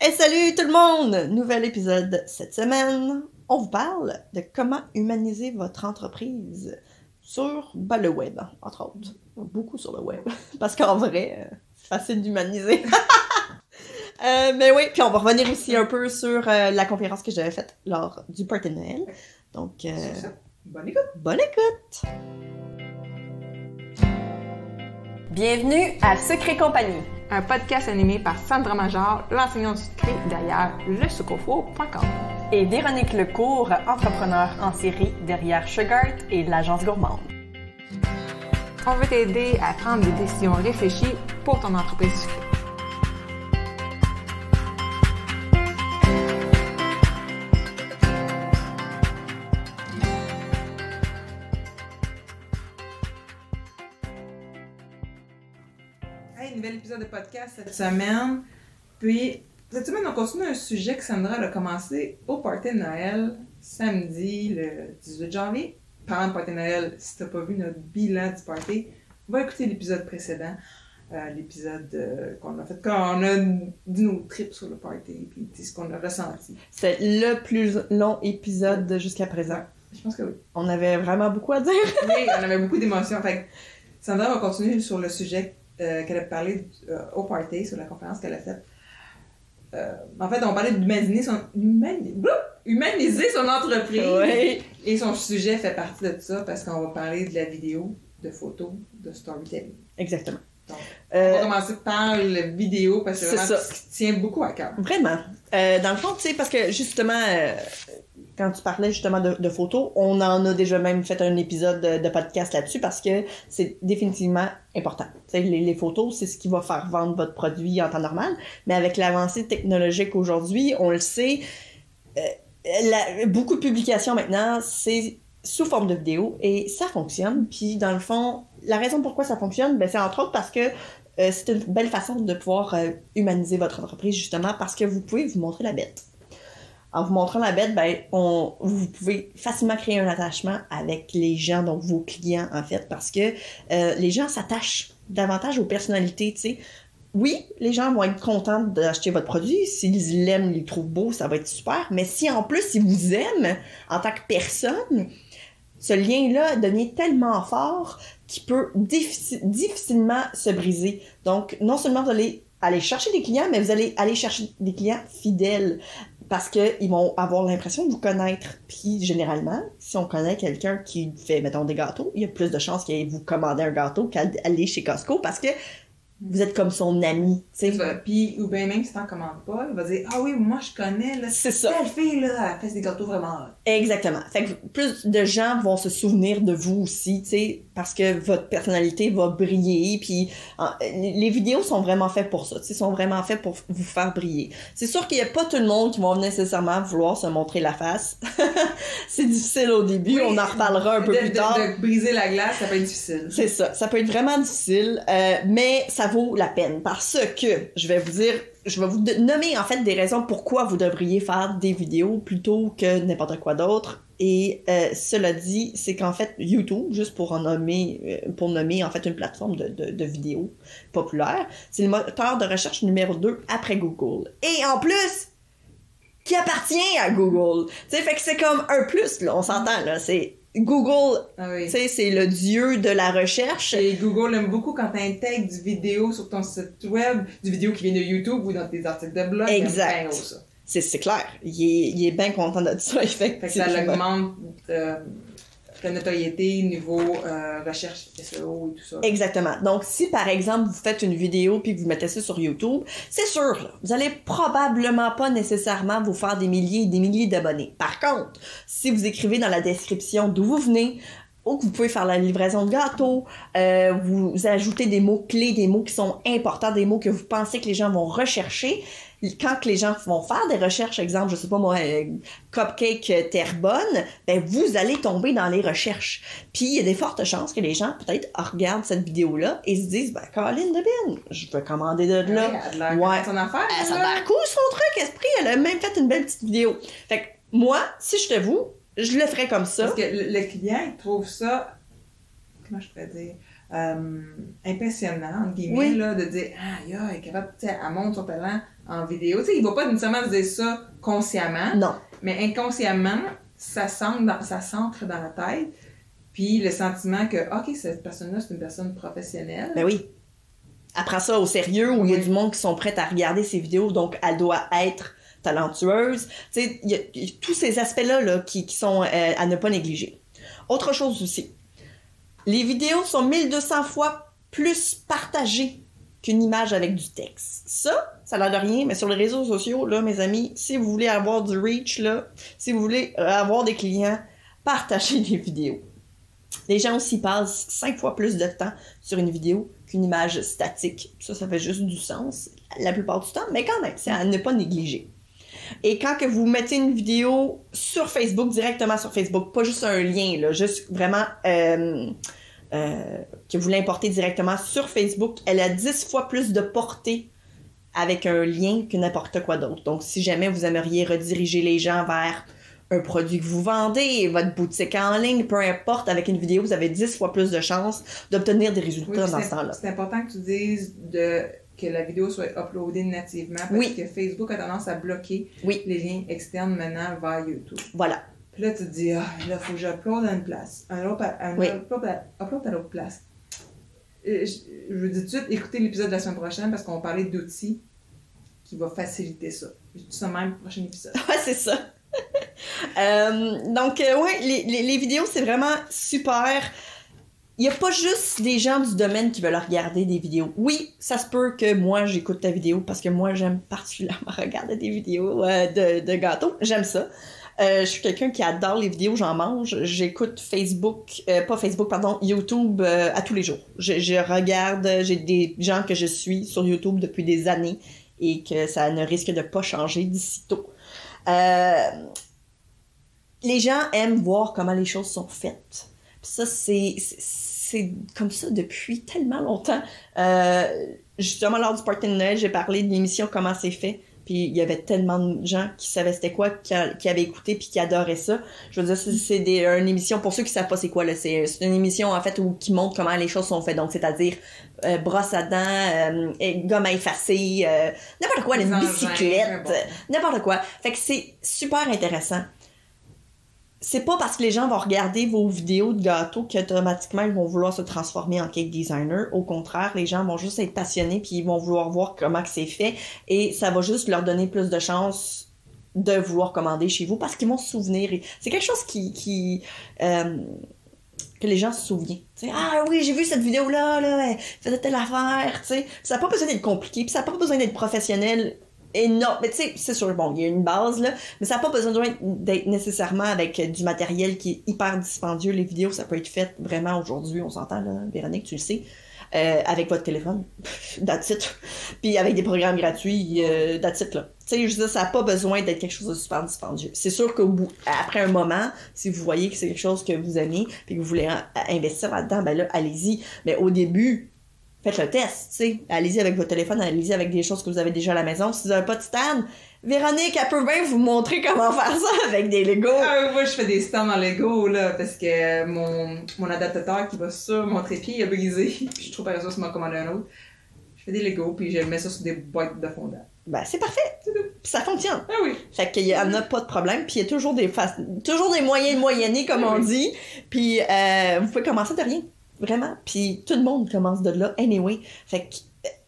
Hey, salut tout le monde! Nouvel épisode cette semaine. On vous parle de comment humaniser votre entreprise sur le web, entre autres. Beaucoup sur le web. Parce qu'en vrai, c'est facile d'humaniser. Mais oui, puis on va revenir aussi un peu sur la conférence que j'avais faite lors du Party de Noël. Donc, bonne écoute! Bonne écoute! Bienvenue à Secret Compagnie, un podcast animé par Sandra Major, l'enseignante du secret derrière lesucofo.com. et Véronique Lecourt, entrepreneur en série derrière Sugart et l'agence gourmande. On veut t'aider à prendre des décisions réfléchies pour ton entreprise sucrée. Hey, nouvel épisode de podcast cette semaine. Puis, cette semaine, on continue un sujet que Sandra a commencé au Party de Noël, samedi, le 18 janvier. Parlant de Party de Noël, si t'as pas vu notre bilan du Party, va écouter l'épisode précédent. L'épisode qu'on a fait quand on a dit nos trips sur le Party, puis ce qu'on a ressenti. C'est le plus long épisode jusqu'à présent. Je pense que oui. On avait vraiment beaucoup à dire. Oui, on avait beaucoup d'émotions. Fait que Sandra va continuer sur le sujet qu'elle a parlé au Party, sur la conférence qu'elle a faite. En fait, on parlait d'humaniser son entreprise. Oui. Et son sujet fait partie de ça parce qu'on va parler de la vidéo, de photos, de storytelling. Exactement. Donc, on va commencer par la vidéo parce que c'est vraiment ce qui tient beaucoup à cœur. Vraiment. Dans le fond, tu sais, parce que justement, quand tu parlais justement de photos, on en a déjà même fait un épisode de podcast là-dessus parce que c'est définitivement important. Tu sais, les photos, c'est ce qui va faire vendre votre produit en temps normal, mais avec l'avancée technologique aujourd'hui, on le sait, beaucoup de publications maintenant, c'est sous forme de vidéo et ça fonctionne. Puis dans le fond, la raison pourquoi ça fonctionne, ben, c'est entre autres parce que c'est une belle façon de pouvoir humaniser votre entreprise justement parce que vous pouvez vous montrer la bête. En vous montrant la bête, ben, vous pouvez facilement créer un attachement avec les gens, donc vos clients en fait, parce que les gens s'attachent davantage aux personnalités, tu sais. Oui, les gens vont être contents d'acheter votre produit. S'ils l'aiment, ils le trouvent beau, ça va être super. Mais si en plus, ils vous aiment en tant que personne, ce lien-là devient tellement fort qu'il peut difficilement se briser. Donc, non seulement vous allez aller chercher des clients, mais vous allez aller chercher des clients fidèles parce qu'ils vont avoir l'impression de vous connaître. Puis, généralement, si on connaît quelqu'un qui fait, mettons, des gâteaux, il y a plus de chances qu'il vous commander un gâteau qu'aller chez Costco parce que vous êtes comme son ami, tu sais. Puis, ou bien même si t'en commandes pas, il va dire « Ah oui, moi je connais, là, c'est ça. Telle fille, là, elle fait des gâteaux vraiment... » Exactement. Fait que plus de gens vont se souvenir de vous aussi, tu sais, parce que votre personnalité va briller, puis les vidéos sont vraiment faites pour ça, tu sais, sont vraiment faites pour vous faire briller. C'est sûr qu'il y a pas tout le monde qui va nécessairement vouloir se montrer la face. C'est difficile au début, oui, on en reparlera un peu plus tard. De briser la glace, ça peut être difficile. C'est ça peut être vraiment difficile, mais ça vaut la peine parce que, je vais vous nommer en fait des raisons pourquoi vous devriez faire des vidéos plutôt que n'importe quoi d'autre. Et cela dit, c'est qu'en fait YouTube, juste pour nommer en fait une plateforme de vidéos populaire, c'est le moteur de recherche numéro 2 après Google. Et en plus, qui appartient à Google. Tu sais, fait que c'est comme un plus, là, on s'entend, là, c'est Google, oui. Tu sais, c'est le dieu de la recherche. Et Google aime beaucoup quand tu intègres du vidéo sur ton site web, du vidéo qui vient de YouTube ou dans tes articles de blog. Exact. C'est clair. Il est bien content de ça, effectivement. Fait que ça augmente la notoriété niveau recherche SEO et tout ça. Exactement. Donc, si par exemple, vous faites une vidéo puis que vous mettez ça sur YouTube, c'est sûr, là, vous allez probablement pas nécessairement vous faire des milliers et des milliers d'abonnés. Par contre, si vous écrivez dans la description d'où vous venez, ou que vous pouvez faire la livraison de gâteaux, vous ajoutez des mots-clés, des mots qui sont importants, des mots que vous pensez que les gens vont rechercher. Quand que les gens vont faire des recherches, exemple, je sais pas moi, cupcake Terrebonne, ben vous allez tomber dans les recherches. Puis il y a des fortes chances que les gens peut-être regardent cette vidéo-là et se disent, ben Caroline Debine, je veux commander de là. Ouais, son affaire. Ça a l'air cool son truc, esprit. Elle a même fait une belle petite vidéo. Fait que moi, si j'étais vous, je le ferais comme ça. Parce que le client, il trouve ça, comment je pourrais dire, impressionnant, entre guillemets, oui. Là, de dire, ah, elle est capable, tu sais, elle montre son talent en vidéo. Tu sais, il va pas nécessairement dire ça consciemment. Non. Mais inconsciemment, ça s'ancre dans la tête. Puis le sentiment que, OK, cette personne-là, c'est une personne professionnelle. Ben oui. Elle prend ça au sérieux, où il y a du monde qui sont prêts à regarder ses vidéos, donc elle doit être talentueuse. Tu sais, il y a tous ces aspects-là là, qui sont à ne pas négliger. Autre chose aussi. Les vidéos sont 1200 fois plus partagées qu'une image avec du texte. Ça a l'air de rien, mais sur les réseaux sociaux, là, mes amis, si vous voulez avoir du reach, là, si vous voulez avoir des clients, partagez des vidéos. Les gens aussi passent 5 fois plus de temps sur une vidéo qu'une image statique. Ça fait juste du sens la plupart du temps, mais quand même, c'est à ne pas négliger. Et quand que vous mettez une vidéo sur Facebook, directement sur Facebook, pas juste un lien, là, juste vraiment que vous l'importez directement sur Facebook, elle a 10 fois plus de portée avec un lien que n'importe quoi d'autre. Donc, si jamais vous aimeriez rediriger les gens vers un produit que vous vendez, votre boutique en ligne, peu importe, avec une vidéo, vous avez 10 fois plus de chances d'obtenir des résultats dans ce temps-là. C'est important que tu dises que la vidéo soit uploadée nativement parce que Facebook a tendance à bloquer les liens externes maintenant vers YouTube. Voilà. Puis là, tu te dis, là, il faut que j'upload à une place. Upload à l'autre place. Je vous dis tout de suite, écoutez l'épisode de la semaine prochaine parce qu'on va parler d'outils qui vont faciliter ça. Je dis ça même au prochain épisode. Ouais, c'est ça. Donc, les vidéos, c'est vraiment super. Il n'y a pas juste des gens du domaine qui veulent regarder des vidéos. Oui, ça se peut que moi, j'écoute ta vidéo parce que moi, j'aime particulièrement regarder des vidéos de gâteaux. J'aime ça. Je suis quelqu'un qui adore les vidéos, j'en mange. J'écoute YouTube à tous les jours. Je regarde, j'ai des gens que je suis sur YouTube depuis des années et que ça ne risque de pas changer d'ici tôt. Les gens aiment voir comment les choses sont faites. Puis ça, c'est comme ça depuis tellement longtemps. Justement, lors du party de Noël, j'ai parlé de l'émission Comment c'est fait. Puis il y avait tellement de gens qui savaient c'était quoi, qui avaient écouté puis qui adoraient ça. Je veux dire, c'est une émission, pour ceux qui savent pas c'est quoi, là, c'est une émission en fait qui montre comment les choses sont faites. Donc, c'est-à-dire brosse à dents, gomme à effacer, n'importe quoi, une bicyclette, n'importe quoi. Fait que c'est super intéressant. C'est pas parce que les gens vont regarder vos vidéos de gâteaux qu'automatiquement ils vont vouloir se transformer en cake designer. Au contraire, les gens vont juste être passionnés puis ils vont vouloir voir comment que c'est fait et ça va juste leur donner plus de chances de vouloir commander chez vous parce qu'ils vont se souvenir. C'est quelque chose que les gens se souviennent. T'sais, ah oui, j'ai vu cette vidéo-là, elle faisait telle affaire. T'sais. Ça n'a pas besoin d'être compliqué puis ça n'a pas besoin d'être professionnel. Et non, mais tu sais, c'est sûr, bon, il y a une base, là, mais ça n'a pas besoin d'être nécessairement avec du matériel qui est hyper dispendieux. Les vidéos, ça peut être fait vraiment aujourd'hui, on s'entend, là, Véronique, tu le sais, avec votre téléphone, that's it. Puis avec des programmes gratuits, that's it, là. Tu sais, je veux dire, ça n'a pas besoin d'être quelque chose de super dispendieux. C'est sûr qu'après un moment, si vous voyez que c'est quelque chose que vous aimez, puis que vous voulez investir là-dedans, ben là, allez-y. Mais au début, faites le test, tu sais. Allez-y avec votre téléphone, allez-y avec des choses que vous avez déjà à la maison. Si vous n'avez pas de stand, Véronique, elle peut bien vous montrer comment faire ça avec des Legos. Moi, je fais des stands en Lego, là, parce que mon adaptateur qui va sur mon trépied, il a brisé. Puis je suis trop paresseuse pour m'en commander un autre. Je fais des Legos, puis je mets ça sur des boîtes de fondant. Ben, c'est parfait. Puis ça fonctionne. Ah oui. Fait qu'il y en a pas de problème. Puis il y a toujours des moyens de moyenner, comme on dit. Puis vous pouvez commencer de rien. Vraiment. Puis tout le monde commence de là, anyway. Fait que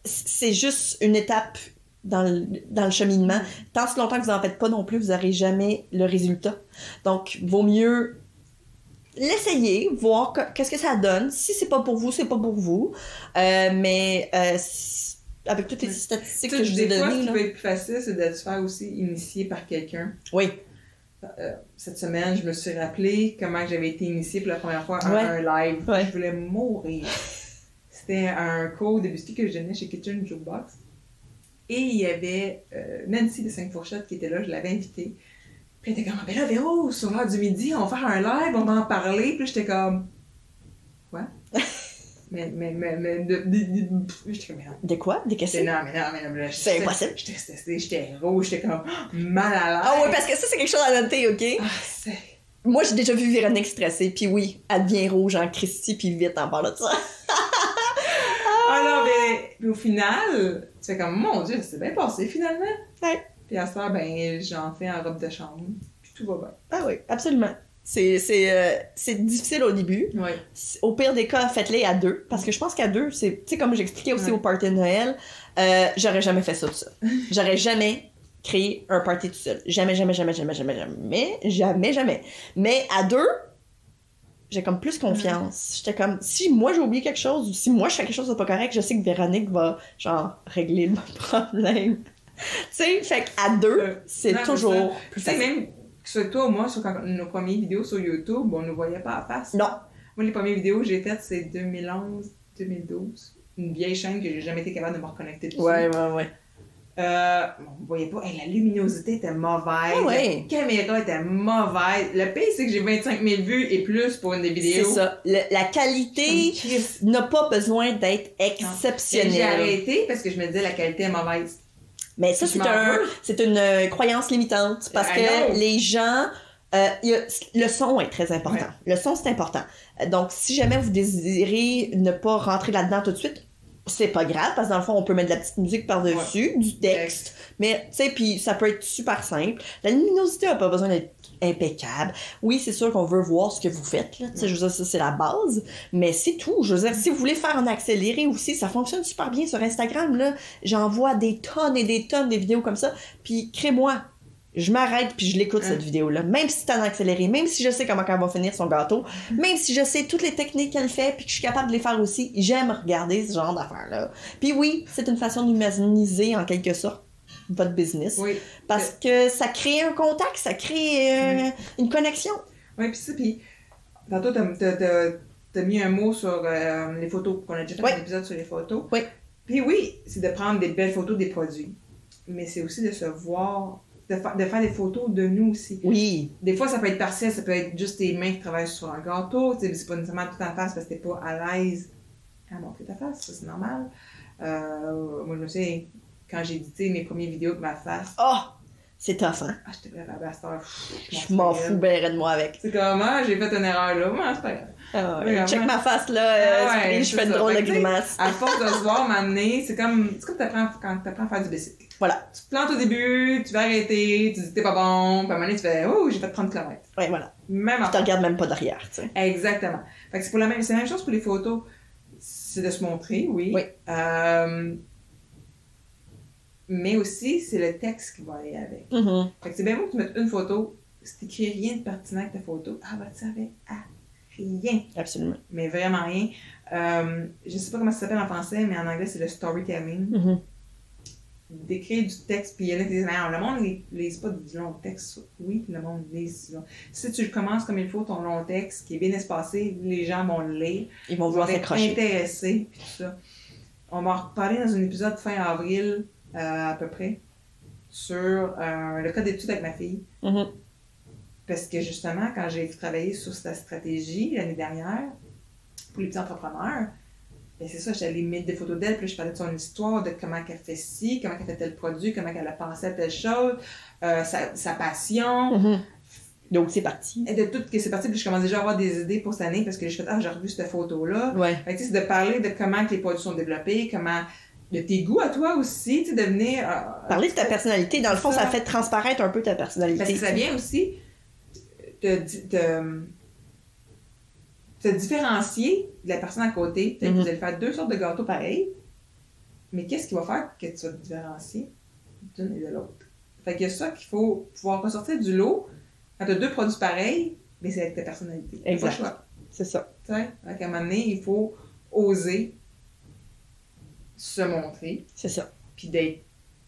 c'est juste une étape dans le cheminement. Tant si longtemps que vous en faites pas non plus, vous n'aurez jamais le résultat. Donc, vaut mieux l'essayer, voir qu'est-ce que ça donne. Si c'est pas pour vous, c'est pas pour vous. Mais avec toutes les statistiques que je vous ai données... Des fois, ce qui là, peut être plus facile, c'est de se faire aussi initier par quelqu'un. Oui. Cette semaine, je me suis rappelé comment j'avais été initiée pour la première fois à un live. Ouais. Je voulais mourir. C'était un cours de biscuits que je donnais chez Kitchen Jukebox. Et il y avait Nancy de 5 Fourchettes qui était là, je l'avais invitée. Puis elle était comme, ben là, Véro, sur l'heure du midi, on va faire un live, on va en parler. Puis j'étais comme, quoi? mais j'étais comme, mais non. De quoi? Des questions? Non, mais là, c'est impossible. J'étais stressée, j'étais rouge, j'étais comme mal à l'aise. Ah oui, parce que ça, c'est quelque chose à noter, OK? Ah, c'est... Moi, j'ai déjà vu Véronique stressée, puis oui, elle devient rouge en Christy, puis vite en parlant de ça. Ah non, mais au final, Tu fais comme, mon Dieu, ça s'est bien passé finalement. Ouais. Puis à ce temps, ben, j'en fais en robe de chambre. Puis tout va bien. Ah oui, absolument. C'est difficile au début. Oui. Au pire des cas, faites-les à 2. Parce que je pense qu'à 2, c'est, tu sais, comme j'expliquais aussi Ouais. au party de Noël, j'aurais jamais fait ça tout seul. J'aurais jamais créé un party tout seul. Jamais. Mais à 2, j'ai comme plus confiance. J'étais comme, si moi j'ai oublié quelque chose ou si moi je fais quelque chose de pas correct, je sais que Véronique va, genre, régler le problème. Tu sais, fait qu'à 2, c'est Non, toujours ça. plus Tu sais, facile. même, que ce soit toi ou moi, sur nos premières vidéos sur YouTube, on ne voyait pas à face. Non. Moi, les premières vidéos que j'ai faites, c'est 2011-2012. Une vieille chaîne que j'ai jamais été capable de me reconnecter dessus. Ouais. On voyait pas. Hey, la luminosité était mauvaise. Ah ouais. La caméra était mauvaise. Le pire, c'est que j'ai 25 000 vues et plus pour une des vidéos. C'est ça. La qualité n'a pas besoin d'être exceptionnelle. J'ai arrêté parce que je me disais la qualité est mauvaise. Mais ça, Je m'en veux. c'est une croyance limitante parce I que know. les gens... le son est très important. Ouais. Le son, c'est important. Donc, si jamais vous désirez ne pas rentrer là-dedans tout de suite, c'est pas grave, parce que dans le fond, on peut mettre de la petite musique par-dessus, du texte. Mais, tu sais, puis ça peut être super simple. La luminosité n'a pas besoin d'être impeccable. Oui, c'est sûr qu'on veut voir ce que vous faites, là. Tu sais, je veux dire, ça, c'est la base. Mais c'est tout. Je veux dire, si vous voulez faire en accéléré aussi, ça fonctionne super bien sur Instagram, là. J'envoie des tonnes et des tonnes de vidéos comme ça. Puis, crée-moi. Je m'arrête puis je l'écoute cette vidéo-là. Même si c'est en accéléré, même si je sais comment elle va finir son gâteau, même si je sais toutes les techniques qu'elle fait puis que je suis capable de les faire aussi, j'aime regarder ce genre d'affaires-là. Puis oui, c'est une façon d'humaniser en quelque sorte votre business. Oui. Parce que ça crée un contact, ça crée une connexion. Oui, puis ça, puis tantôt, t'as mis un mot sur les photos, qu'on a déjà fait Oui. un épisode sur les photos. Oui. Puis oui, c'est de prendre des belles photos des produits. Mais c'est aussi de se voir, de faire des photos de nous aussi. Oui. Des fois, ça peut être partiel, ça peut être juste tes mains qui travaillent sur un gâteau. Tu sais, c'est pas nécessairement tout en face parce que t'es pas à l'aise à montrer ta face, ça c'est normal. Moi, je me souviens, quand j'ai édité mes premières vidéos de ma face, Oh! C'est tough, hein? j'étais prête à bastard. Je m'en fous ben de moi avec. C'est comment j'ai fait une erreur là, moi, c'est pas grave. Ah ouais, Vraiment. check ma face, là. Ouais, je c'est fais une ça. drôle de Fait que, tu sais, grimace. À force de se voir m'amener, c'est comme quand t'apprends à faire du bicycle. Voilà. Tu te plantes au début, tu vas arrêter, tu dis que t'es pas bon, puis à un moment donné, tu fais « Oh, j'ai fait 30 km. Ouais, voilà. » Même Je te affaire. regarde même pas derrière, tu sais. Exactement. Fait que c'est la même chose pour les photos. C'est de se montrer, oui. Oui. Mais aussi, c'est le texte qui va aller avec. Mhm. Fait que c'est bien beau que tu mettes une photo, si t'écris rien de pertinent avec ta photo, va te servir à rien. Absolument. Mais vraiment rien. Je sais pas comment ça s'appelle en français, mais en anglais, c'est le storytelling. Mhm. D'écrire du texte, puis il y en a qui disent, le monde ne lise pas du long texte. Oui, le monde lise du long. Si tu commences comme il faut ton long texte, qui est bien espacé, les gens vont le lire. Ils vont Ils vont vouloir être s'accrocher. intéressés, puis tout ça. On va en reparler dans un épisode fin avril, à peu près, sur le cas d'études avec ma fille. Mhm. Parce que justement, quand j'ai travaillé sur cette stratégie l'année dernière, pour les petits entrepreneurs, ben c'est ça, j'allais mettre des photos d'elle, puis je parlais de son histoire, de comment elle fait ci, comment elle fait tel produit, comment elle a pensé à telle chose, sa passion. Mhm. Donc, c'est parti. Et de tout ce qui s'est parti, puis je commence déjà à avoir des idées pour cette année, parce que j'ai fait, j'ai revu cette photo-là. Ouais. Fait que, tu sais, c'est de parler de comment que les produits sont développés, comment de tes goûts à toi aussi, tu sais, de venir... Parler de ta personnalité, dans le fond, ça ça. fait transparaître un peu ta personnalité. Parce que ça vient aussi te différencier de la personne à côté. Peut-être que vous allez faire 2 sortes de gâteaux pareils, mais qu'est-ce qui va faire que tu vas te différencier d'une et de l'autre? Fait qu'il y a ça qu'il faut pouvoir ressortir du lot. Quand tu as 2 produits pareils, mais c'est avec ta personnalité. T'as pas le Exact. choix. C'est ça. Tu sais, à un moment donné, il faut oser se montrer, C'est ça. puis d'être,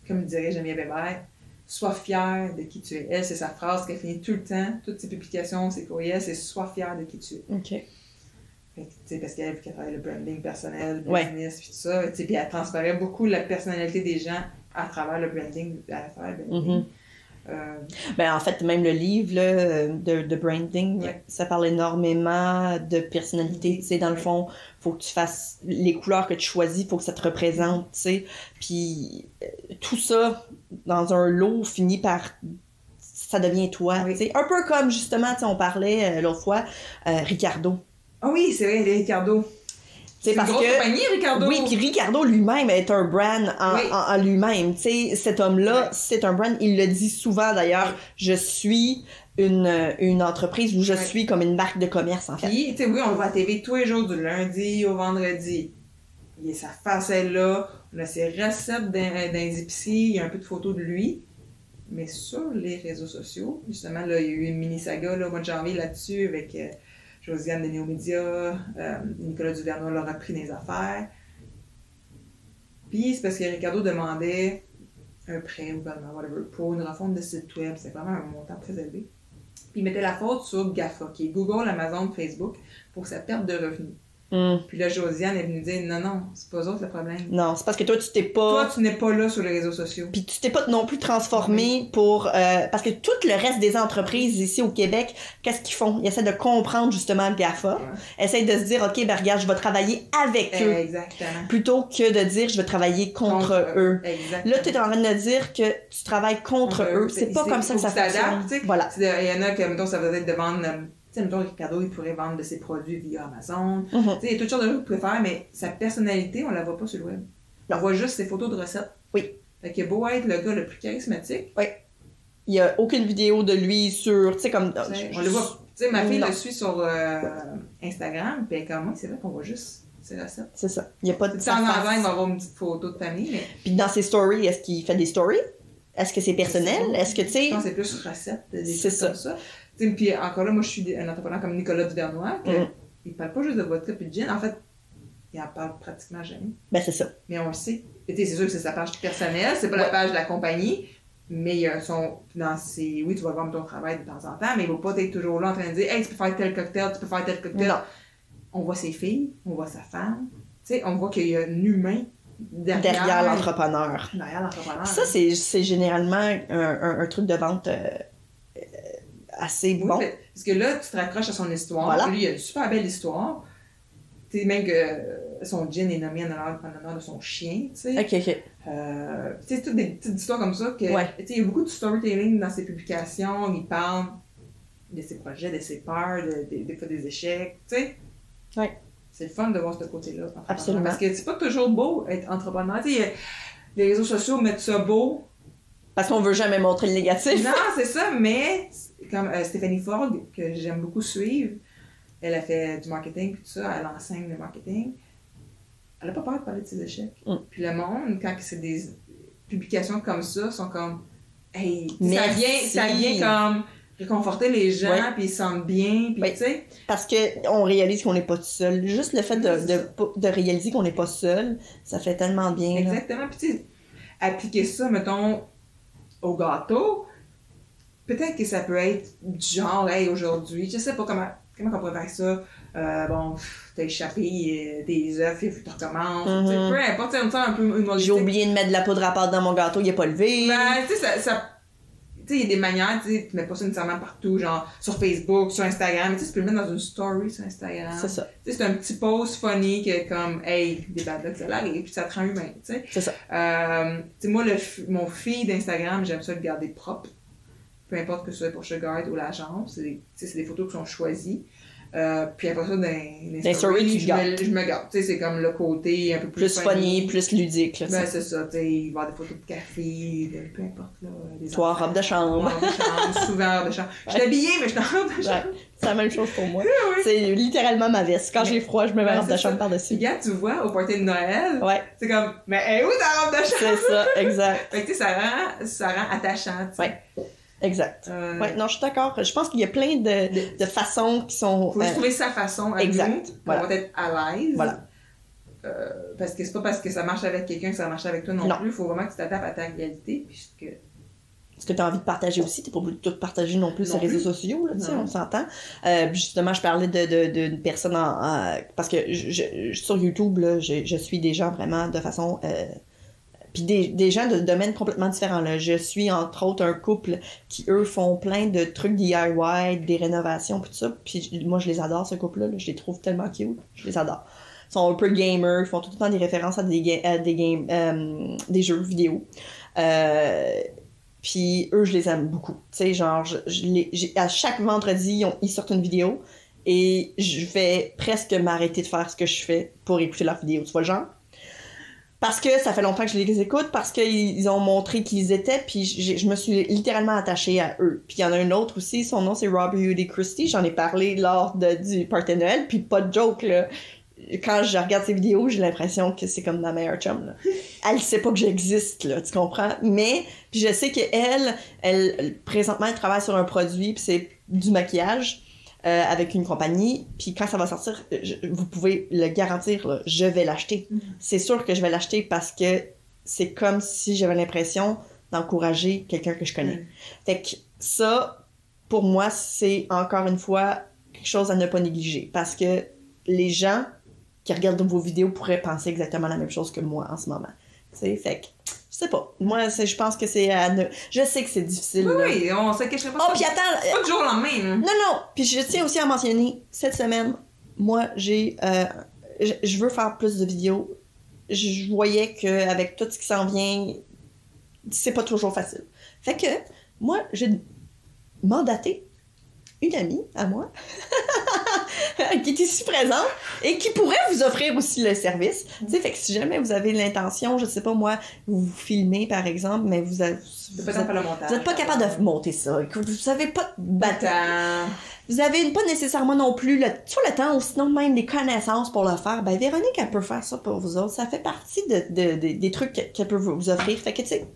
comme dirait Geneviève Weber, sois fier de qui tu es. Elle, c'est sa phrase qu'elle finit tout le temps, toutes ses publications, ses courriels, c'est sois fier de qui tu es. OK. Fait que, tu sais, parce qu'elle travaille le branding personnel, le Ouais. business, puis tout ça, tu sais, puis elle transparaît beaucoup la personnalité des gens à travers le branding, à travers le branding. Mhm. Ben, en fait, même le livre là, de branding, Ouais. ça parle énormément de personnalité. Tu sais, dans le fond, faut que tu fasses les couleurs que tu choisis, faut que ça te représente, tu sais. Puis tout ça, dans un lot, finit par... Ça devient toi, Oui. tu sais. Un peu comme, justement, tu sais, on parlait l'autre fois, Ricardo. Ah oui, c'est vrai, les Ricardo. C'est une grosse compagnie, Ricardo. Oui, puis Ricardo lui-même est un brand en lui-même. Tu sais, cet homme-là, c'est un brand. Il le dit souvent d'ailleurs. Je suis une entreprise où je suis comme une marque de commerce en fait. Puis, tu sais, oui, on le voit à TV tous les jours du lundi au vendredi. Il a sa face là. On a ses recettes dans les épiceries. Il y a un peu de photos de lui. Mais sur les réseaux sociaux, justement, là, il y a eu une mini-saga là, au mois de janvier là-dessus avec Josiane de Néomédia, Nicolas Duvernois leur a pris des affaires. Puis c'est parce que Ricardo demandait un prêt ou whatever pour une refonte de site web. C'est vraiment un montant très élevé. Puis il mettait la faute sur GAFA, qui est Google, Amazon, Facebook, pour sa perte de revenus. Puis là, Josiane est venue dire non, c'est pas eux autres le problème. Non, c'est parce que toi, tu t'es pas. Toi, tu n'es pas là sur les réseaux sociaux. Puis tu t'es pas non plus transformé pour. Parce que tout le reste des entreprises ici au Québec, qu'est-ce qu'ils font? Ils essaient de comprendre justement le GAFA. Essayent de se dire, OK, ben regarde, je vais travailler avec eux. Exactement. Plutôt que de dire, je vais travailler contre eux. Exactement. Là, tu es en train de dire que tu travailles contre eux. C'est pas comme ça que ça fonctionne. Voilà. Il y en a que, mettons, ça va être de vendre. Tu sais, mettons, Ricardo, il pourrait vendre de ses produits via Amazon. Tu sais, il y a toutes sortes de choses qu'il pourrait faire, mais sa personnalité, on la voit pas sur le web. On voit juste ses photos de recettes. Oui. Fait qu'il a beau être le gars le plus charismatique. Oui. Il y a aucune vidéo de lui sur, tu sais, comme... On le voit. Tu sais, ma fille le suit sur Instagram, puis elle est comme moi, c'est vrai qu'on voit juste ses recettes. C'est ça. Il y a pas de... De temps en temps, il va avoir une petite photo de famille, mais... Puis dans ses stories, est-ce qu'il fait des stories? Est-ce que c'est personnel? Est-ce que, tu sais... Je pense que c'est plus recettes, des choses comme ça. Puis encore là, moi je suis un entrepreneur comme Nicolas Duvernois, il parle pas juste de vodka et de gin, en fait, il en parle pratiquement jamais. Ben c'est ça. Mais on le sait. C'est sûr que c'est sa page personnelle, c'est pas la page de la compagnie, mais il y a dans ses... Oui, tu vas voir ton travail de temps en temps, mais il va pas être toujours là en train de dire « Hey, tu peux faire tel cocktail, tu peux faire tel cocktail. » Non. On voit ses filles, on voit sa femme, tu sais, on voit qu'il y a un humain derrière l'entrepreneur. Ça, c'est généralement un truc de vente... assez bon. Parce que là, tu te raccroches à son histoire. Voilà. Lui, il a une super belle histoire. Tu sais, même que son gin est nommé en honneur de son chien, tu sais. OK. Tu sais, toutes des petites histoires comme ça. Que, tu sais, il y a beaucoup de storytelling dans ses publications. Il parle de ses projets, de ses peurs, des fois des échecs, tu sais. Oui. C'est le fun de voir ce côté-là. Absolument. Parce que c'est pas toujours beau être entrepreneur. Tu sais, les réseaux sociaux mettent ça beau. Parce qu'on veut jamais montrer le négatif. Non, c'est ça, mais comme Stéphanie Ford, que j'aime beaucoup suivre, elle a fait du marketing puis tout ça, elle enseigne le marketing. Elle a pas peur de parler de ses échecs. Puis le monde, quand c'est des publications comme ça, sont comme hey, ça vient comme réconforter les gens, puis ils se sentent bien, puis tu sais. Parce qu'on réalise qu'on n'est pas tout seul. Juste le fait de réaliser qu'on n'est pas seul, ça fait tellement bien. Exactement. Puis tu sais, appliquer ça, mettons, au gâteau, peut-être que ça peut être du genre, hey, aujourd'hui, je sais pas comment on pourrait faire ça, bon, t'as échappé des œufs, il faut que tu recommences, peu importe, tu sais, un peu humoristique. J'ai oublié de mettre de la poudre à pâte dans mon gâteau, il est pas levé. Ben, tu sais, tu sais, il y a des manières, tu sais, tu mets pas ça nécessairement partout, genre sur Facebook, sur Instagram, mais tu sais, tu peux le mettre dans une story sur Instagram. C'est ça. Tu sais, c'est un petit post funny qui est comme, hey, des bad luck, ça l'arrive, puis ça te rend humain, tu sais. C'est ça. Tu sais, moi, mon feed d'Instagram, j'aime ça le garder propre. Peu importe que ce soit pour Sugar ou l'agence, c'est des photos qui sont choisies. Puis après ça, dans les stories, je me garde. Tu sais, c'est comme le côté un peu plus funny, plus ludique. Là, ben, c'est ça. Tu sais, il va y avoir des photos de café, peu importe. Là, toi, en robe de chambre. Souvent en robe de chambre. Je suis habillée, mais je suis en robe de chambre. C'est la même chose pour moi. Oui. C'est littéralement ma veste. Quand j'ai froid, je mets ma robe de chambre par-dessus. Regarde, tu vois, au party de Noël, c'est comme, mais elle est où ta robe de chambre? C'est ça, exact. Fait que tu sais, ça rend attachant, tu sais. Ouais. Exact. Ouais, non, je suis d'accord. Je pense qu'il y a plein de façons qui sont... Faut trouver sa façon à nous, on va être à l'aise. Voilà. Parce que c'est pas parce que ça marche avec quelqu'un que ça marche avec toi non plus. Il faut vraiment que tu t'adaptes à ta réalité. Puis ce que tu as envie de partager aussi, tu n'es pas obligé de tout partager non plus sur les réseaux sociaux, là, on s'entend. Justement, je parlais d'une personne parce que sur YouTube, là, je suis des gens vraiment de façon... Puis des gens de domaines complètement différents. Là. Je suis, entre autres, un couple qui, eux, font plein de trucs DIY, des rénovations, puis tout ça. Puis moi, je les adore, ce couple-là. Là. Je les trouve tellement cute. Je les adore. Ils sont un peu gamers. Ils font tout le temps des références à des jeux vidéo. Puis eux, je les aime beaucoup. Tu sais, genre, à chaque vendredi, ils sortent une vidéo. et je vais presque m'arrêter de faire ce que je fais pour écouter leurs vidéos, tu vois le genre? Parce que ça fait longtemps que je les écoute, parce qu'ils ont montré qui ils étaient, puis je me suis littéralement attachée à eux. Puis il y en a un autre aussi, son nom c'est Robbie Hoodie Christie, j'en ai parlé lors du party de Noël, puis pas de joke, là. Quand je regarde ses vidéos, j'ai l'impression que c'est comme ma meilleure chum, là. Elle sait pas que j'existe, là, tu comprends? Mais, puis je sais qu'elle, présentement, elle travaille sur un produit, puis c'est du maquillage, avec une compagnie, puis quand ça va sortir, vous pouvez le garantir, là, je vais l'acheter. C'est sûr que je vais l'acheter parce que c'est comme si j'avais l'impression d'encourager quelqu'un que je connais. Fait que ça, pour moi, c'est encore une fois quelque chose à ne pas négliger, parce que les gens qui regardent vos vidéos pourraient penser exactement la même chose que moi en ce moment. Tu sais, fait que, je sais pas. Moi, je pense que c'est je sais que c'est difficile. Oui, on sait que je sais pas. Oh, puis attends! Pas du jour au lendemain, là. Non. Puis je tiens aussi à mentionner, cette semaine, moi, je veux faire plus de vidéos. Je voyais qu'avec tout ce qui s'en vient, c'est pas toujours facile. Fait que, moi, j'ai mandaté une amie à moi qui est ici présente et qui pourrait vous offrir aussi le service. Tu sais, fait que si jamais vous avez l'intention, je sais pas moi, vous filmez par exemple, mais vous êtes pas capable de monter ça. Vous avez pas de vous avez pas nécessairement non plus soit le temps ou sinon même les connaissances pour le faire. Ben Véronique, elle peut faire ça pour vous autres. Ça fait partie des trucs qu'elle peut vous offrir. Fait que tu sais,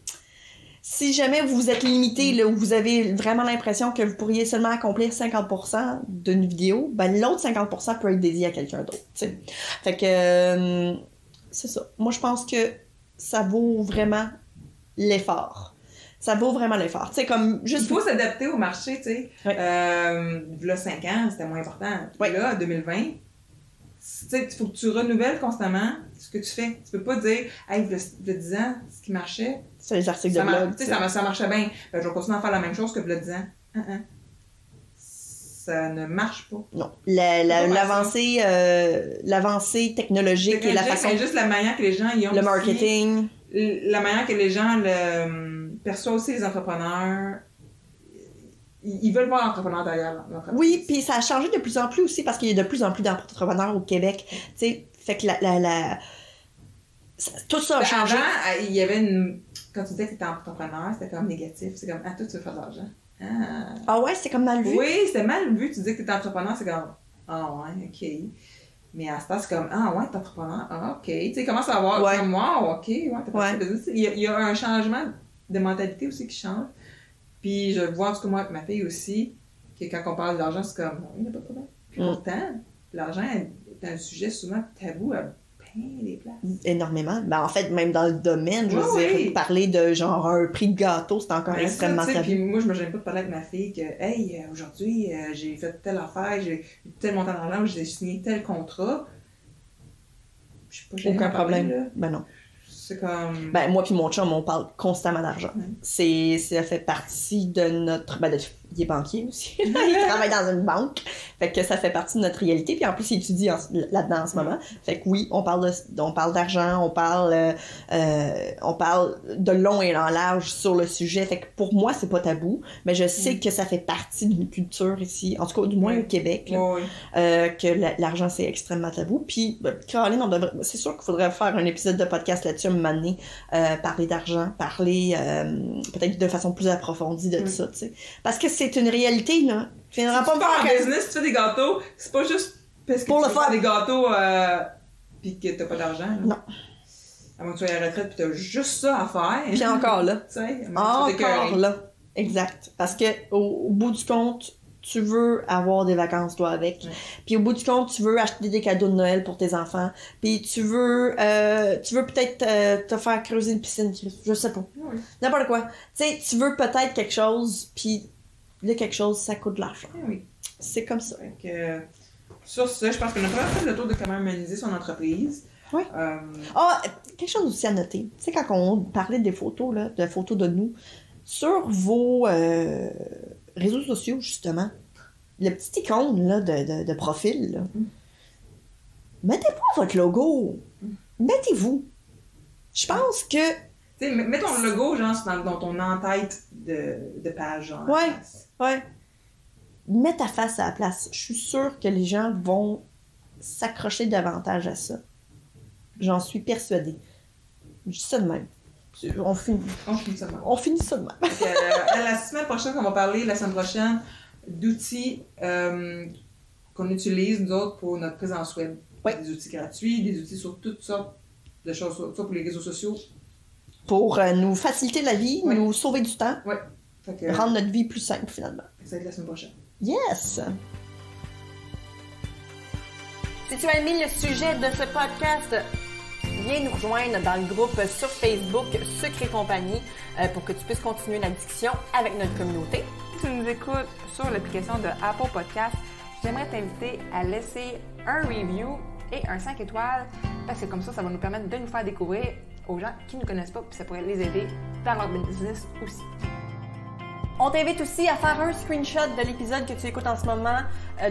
si jamais vous êtes limité, là, ou vous avez vraiment l'impression que vous pourriez seulement accomplir 50% d'une vidéo, ben l'autre 50% peut être dédié à quelqu'un d'autre, tu sais. Fait que, c'est ça. Moi, je pense que ça vaut vraiment l'effort. Ça vaut vraiment l'effort. Tu sais, comme juste... Il faut s'adapter au marché, tu sais. Oui. Là, 5 ans, c'était moins important. Oui. Là, 2020, tu sais, il faut que tu renouvelles constamment ce que tu fais. Tu peux pas dire, hey, le 10 ans, ce qui marchait... C'est les articles de blog. Tu sais, ça marchait bien. Ben, je vais continuer à faire la même chose que le 10 ans. Ça ne marche pas. Non. L'avancée technologique et la façon... C'est juste la manière que les gens y ont le marketing. La manière que les gens perçoivent aussi les entrepreneurs. Ils veulent voir l'entrepreneur derrière l'entreprise. Oui, puis ça a changé de plus en plus aussi parce qu'il y a de plus en plus d'entrepreneurs au Québec. Tu sais, fait que tout ça a changé. Avant, il y avait quand tu disais que tu étais entrepreneur, c'était comme négatif. C'est comme, toi, tu veux faire de l'argent. Ah ouais, c'est comme mal vu? Oui, c'était mal vu. Tu disais que tu étais entrepreneur, c'est comme, ouais, OK. Mais à ce temps, c'est comme, ouais, t'es entrepreneur, OK. Tu sais, commence à avoir, comme, wow, OK, ouais, t'as pas de business. Il y a un changement de mentalité aussi qui change. Puis je vois, en tout cas, moi, avec ma fille aussi, que quand on parle d'argent, c'est comme, il n'y a pas de problème. Puis pourtant, l'argent est un sujet souvent tabou à bien des places. Énormément. Ben, en fait, même dans le domaine, je veux dire, parler de genre un prix de gâteau, c'est encore extrêmement tabou. Puis moi, je me gêne pas de parler avec ma fille que, hey, aujourd'hui, j'ai fait telle affaire, j'ai eu tel montant d'argent, j'ai signé tel contrat. Je sais pas, j'ai aucun problème. Là. Ben non. C'est comme... Ben, moi puis mon chum, on parle constamment d'argent. Ça fait partie de notre... Ben, il est banquier aussi. Il travaille dans une banque. Fait que ça fait partie de notre réalité. Puis en plus, il étudie là-dedans en ce moment. Fait que oui, on parle d'argent, on parle de long et en large sur le sujet. Fait que pour moi, c'est pas tabou. Mais je sais que ça fait partie d'une culture ici, en tout cas, du moins au Québec, là, que l'argent, c'est extrêmement tabou. Puis, Caroline, c'est sûr qu'il faudrait faire un épisode de podcast là-dessus à un moment donné, parler d'argent, parler peut-être de façon plus approfondie de tout ça, tu sais. Parce que c'est une réalité, là. Tu viendras pas me faire un business, tu fais des gâteaux, c'est pas juste parce que pour tu fais des gâteaux pis que t'as pas d'argent. Là. Non. À moins que tu sois à la retraite pis t'as juste ça à faire. Puis encore là. Tu sais, encore là. Exact. Parce que au bout du compte, tu veux avoir des vacances, toi, avec. Puis au bout du compte, tu veux acheter des cadeaux de Noël pour tes enfants. Puis tu veux peut-être te faire creuser une piscine. Je sais pas. N'importe quoi. Tu sais, tu veux peut-être quelque chose, puis là, quelque chose, ça coûte de l'argent. Oui. C'est comme ça. Donc, sur ça, je pense qu'on a vraiment fait le tour de comment humaniser son entreprise. Oui. Quelque chose aussi à noter. Tu sais, quand on parlait des photos, là, de photos de nous, sur vos réseaux sociaux, justement, le petit icône là, de profil, là, mettez pas votre logo. Mettez-vous. Je pense que... Tu sais, mets ton logo, genre, dans ton en-tête de page, genre. Ouais. mets ta face à la place. Je suis sûre que les gens vont s'accrocher davantage à ça. J'en suis persuadée. Je dis ça de même. On finit ça de même. On finit ça de même. Donc, la semaine prochaine, on va parler, la semaine prochaine, d'outils qu'on utilise, nous autres, pour notre présence web. Oui. Des outils gratuits, des outils sur toutes sortes de choses, soit pour les réseaux sociaux. Pour nous faciliter la vie, Oui. nous sauver du temps, Ouais. rendre notre vie plus simple, finalement. Ça va être la semaine prochaine. Yes! Si tu as aimé le sujet de ce podcast, viens nous rejoindre dans le groupe sur Facebook Secret Compagnie pour que tu puisses continuer la discussion avec notre communauté. Si tu nous écoutes sur l'application de Apple Podcast, j'aimerais t'inviter à laisser un review et un 5 étoiles parce que comme ça va nous permettre de nous faire découvrir aux gens qui ne nous connaissent pas puis ça pourrait les aider dans leur business aussi. On t'invite aussi à faire un screenshot de l'épisode que tu écoutes en ce moment,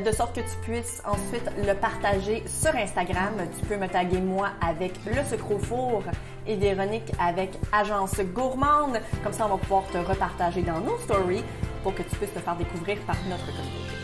de sorte que tu puisses ensuite le partager sur Instagram. Tu peux me taguer moi avec Le Sucre au Four et Véronique avec Agence Gourmande. Comme ça, on va pouvoir te repartager dans nos stories pour que tu puisses te faire découvrir par notre communauté.